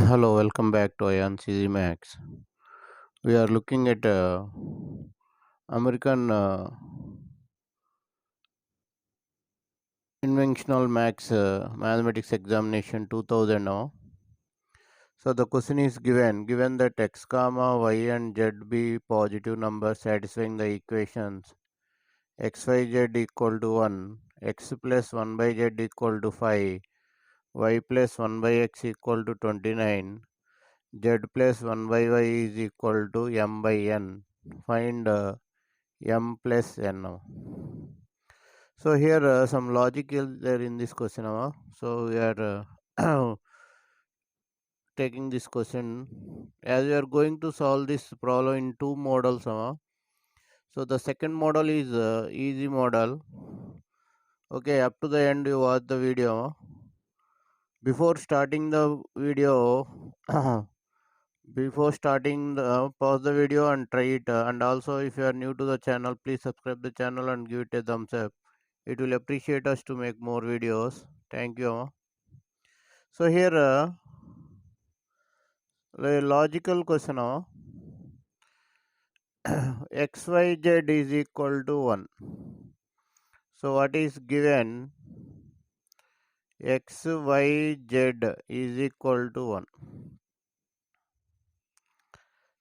Hello, welcome back to AyaansEasyMath. We are looking at American Inventional Max Mathematics Examination 2000 now. So the question is given that x comma y and z be positive numbers satisfying the equations x y z equal to 1, x plus 1 by z equal to 5, y plus 1 by x equal to 29, z plus 1 by y is equal to m by n. Find m plus n now. So here some logic is there in this question now. So we are taking this question as we are going to solve this problem in two models now. So the second model is easy model. Okay, up to the end you watch the video. Before starting the video, before starting the pause the video and try it. And also if you are new to the channel, please subscribe the channel and give it a thumbs up. It will appreciate us to make more videos. Thank you. So here the logical question xyz is equal to 1. So what is given? Xyz is equal to 1.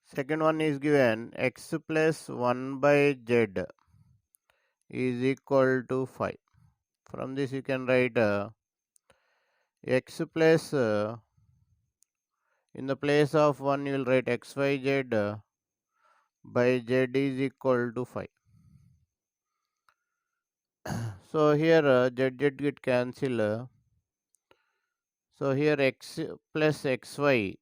Second one is given x plus 1 by z is equal to 5. From this you can write x plus in the place of 1 you will write xyz by z is equal to 5. So here z get cancel. So here x plus xy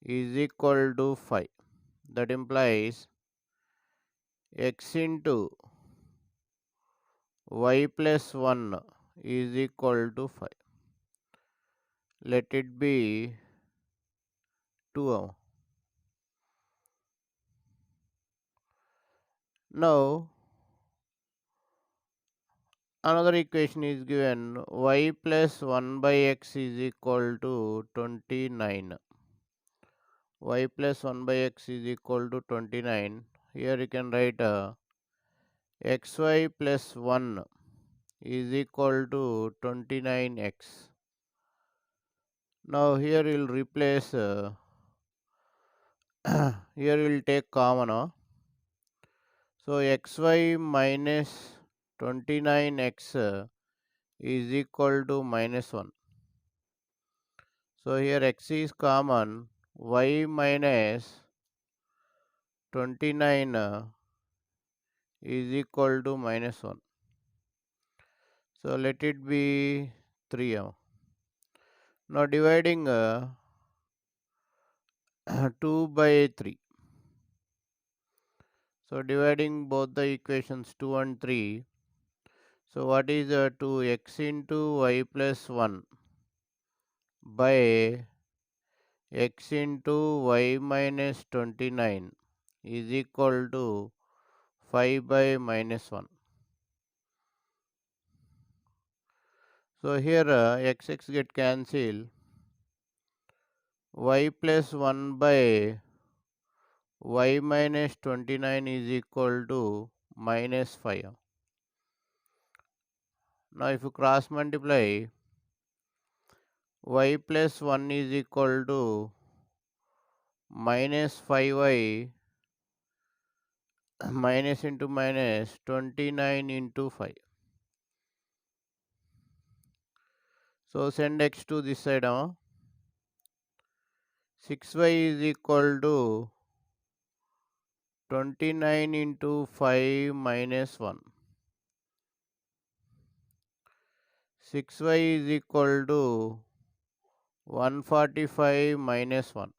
is equal to 5. That implies x into y plus 1 is equal to 5. Let it be 2. Now another equation is given y plus 1 by x is equal to 29. Y plus 1 by x is equal to 29. Here you can write xy plus 1 is equal to 29x. Now here we will replace, here we will take common. So xy minus 29x is equal to minus 1. So here x is common, y minus 29 is equal to minus 1. So let it be 3. Now dividing 2 by 3. So dividing both the equations 2 and 3. So what is 2 x into y plus 1 by x into y minus 29 is equal to 5 by minus 1. So here x get cancelled. Y plus 1 by y minus 29 is equal to minus 5. Now if you cross multiply, y plus 1 is equal to minus 5y minus into minus 29 into 5. So send x to this side. 6y is equal to 29 into 5 minus 1. 6y is equal to 145 minus 1.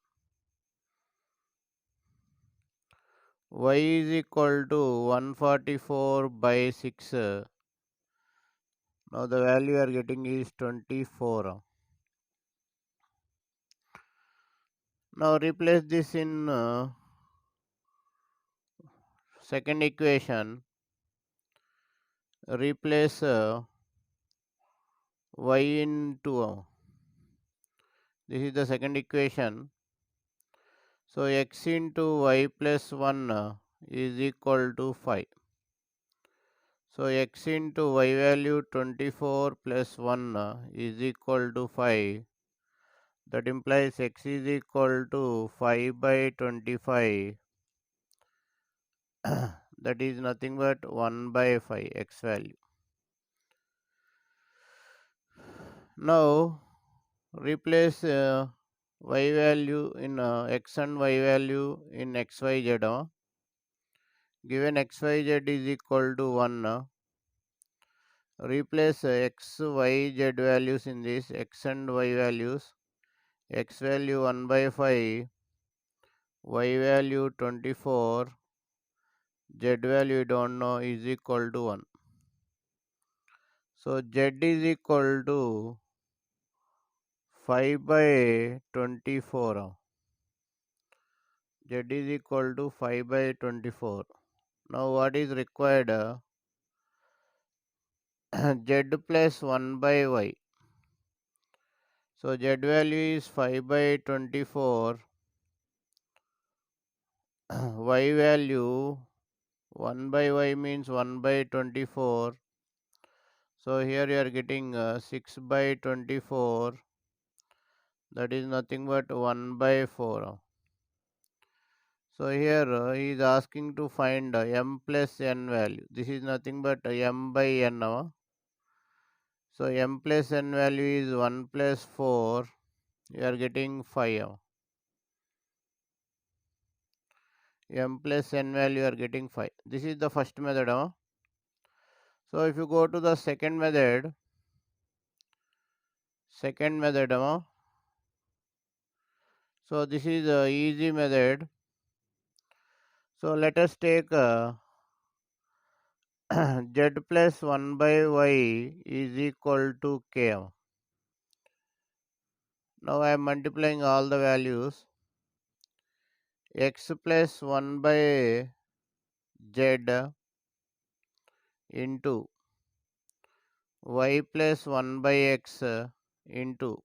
Y is equal to 144 by 6. Now the value we are getting is 24. Now replace this in second equation. Replace y into This is the second equation. So x into y plus 1 is equal to 5. So x into y value 24 plus 1 is equal to 5. That implies x is equal to 5 by 25. That is nothing but 1 by 5 x value. Now replace y value in x and y value in xyz. Given xyz is equal to 1. Replace x, y, z values in this x and y values. X value 1 by 5, y value 24, z value you don't know is equal to 1. So z is equal to 5 by 24. Z is equal to 5 by 24. Now what is required? Z plus 1 by y. So z value is 5 by 24. Y value 1 by y means 1 by 24. So here you are getting 6 by 24. That is nothing but 1 by 4. So here he is asking to find m plus n value. This is nothing but m by n. So m plus n value is 1 plus 4. You are getting 5. M plus n value you are getting 5. This is the first method. So if you go to the second method, so this is a easy method. So let us take z plus 1 by y is equal to k. Now I am multiplying all the values. X plus 1 by z into y plus 1 by x into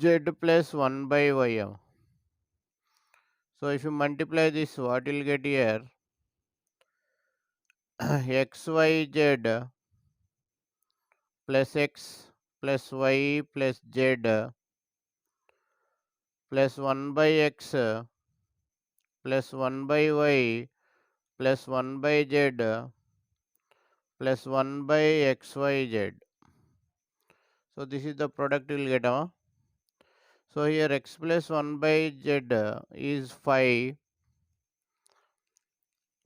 z plus 1 by y. So if you multiply this, what you will get here? xyz plus x plus y plus z plus 1 by x plus 1 by y plus 1 by z plus 1 by xyz. So this is the product you will get. So here x plus 1 by z is 5.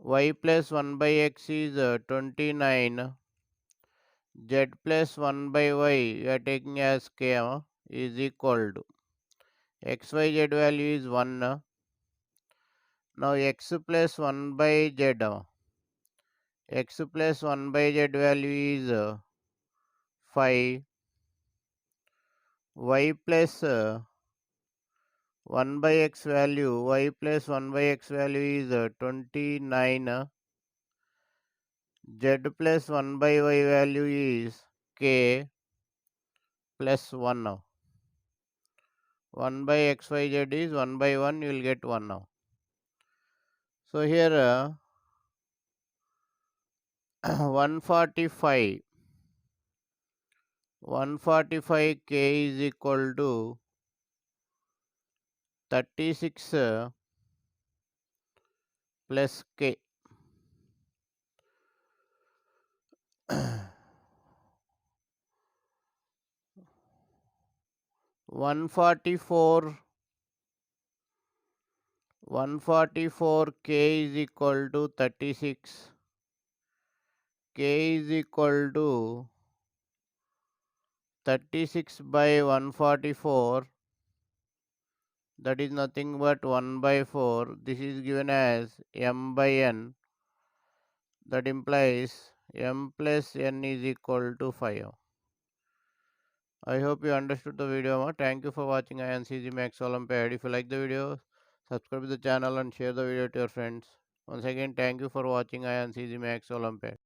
Y plus 1 by x is 29. Z plus 1 by y you are taking as k is equal to xyz value is 1. Now x plus 1 by z. X plus 1 by z value is 5. Y plus 1 by x value, y plus 1 by x value is 29. Z plus 1 by y value is k plus 1 now. 1 by xyz is 1 by 1, you will get 1 now. So here 145 k is equal to 36 plus k. 144 k is equal to 36. K is equal to 36 by 144. That is nothing but 1 by 4. This is given as m by n. That implies m plus n is equal to 5. I hope you understood the video. Thank you for watching AyaansEasyMath Olympiad. If you like the video, subscribe to the channel and share the video to your friends. Once again, thank you for watching AyaansEasyMath Olympiad.